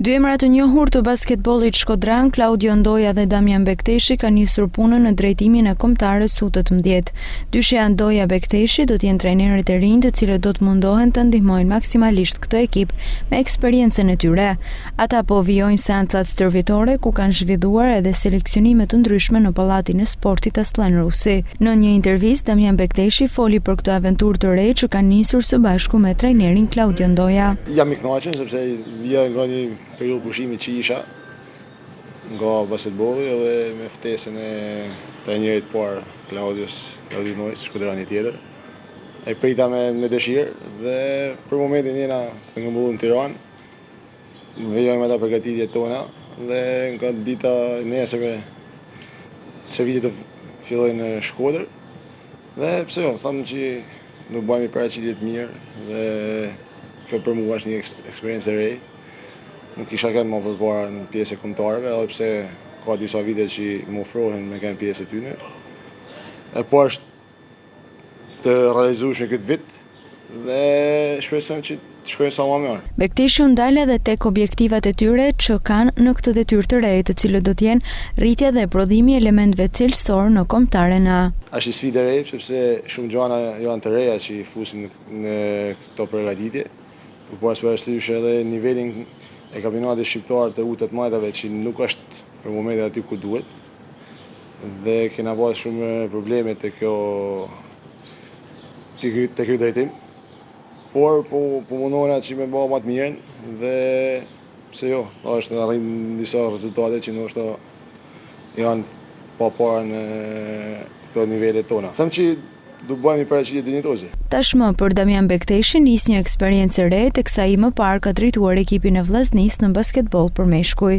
Dy emra të njohur të basketbollit shkodran, Claudio Ndoja dhe Damian Bekteshi, kanë nisur punën në drejtimin e kombëtarës U18. Dyshja Ndoja Bekteshi do të jenë trajnerët e rinj, të cilët do të mundohen të ndihmojnë maksimalisht këtë ekip me eksperiencën e tyre. Ata po vijojnë seancat stërvitore ku kanë zhvilluar edhe seleksionime të ndryshme në pallatin e sportit Aslan Rusi. Në një intervistë, Damian Bekteshi foli për këtë aventurë të re që kanë nisur së bashku me trajnerin Claudio Ndoja. Jam i kënaqur sepse vija nga një periudhë pushimi që isha nga basketbolli edhe me ftesën e trajnerit parë Claudio Nojës, shkodrani tjetër. E prita me dëshirë dhe për momentin jena të ngëmbullu në Tiranë. Vejojmë ata përgatitjet tona dhe nga dita nesërme se vitit të fillojnë në Shkodër. Dhe pse jo, thamë që nuk bëjmë paraqitje të mirë dhe kjo për mua është një eksperiencë e re. Nuk kisha kënë më përpara në pjesë e kombëtarëve, edhe pse ka disa vite që më ofrohen me kënë pjesë e tyre. E po është të realizueshme këtë vit dhe shpresojmë që të shkojnë sa më mirë. Bekteshi u ndal edhe tek objektivat e tyre që kanë në këtë detyrë të re, të cilët do të jenë rritja dhe prodhimi i elementëve cilësor në kombëtaren A. Është një sfidë e re sepse shumë gjëra janë të reja që i fusin në këto përgatitje. Por pas parasysh edhe nivelin e kampionatit shqiptar të U18-ve që nuk është për momentin aty ku duhet. Dhe kena pas shumë probleme te kjo drejtim. Por po mundohena që me bëha më të mirën dhe pse jo, është në arrim disa rezultate që ndoshta janë pa parë në këto nivelet tona. Them që do bëjmë një paraqitje dinjitoze. Tashmë për Damian Bekteshi nis një eksperiencë e re, teksa i më parë ka drejtuar ekipin e vllaznisë në basketboll për meshkuj.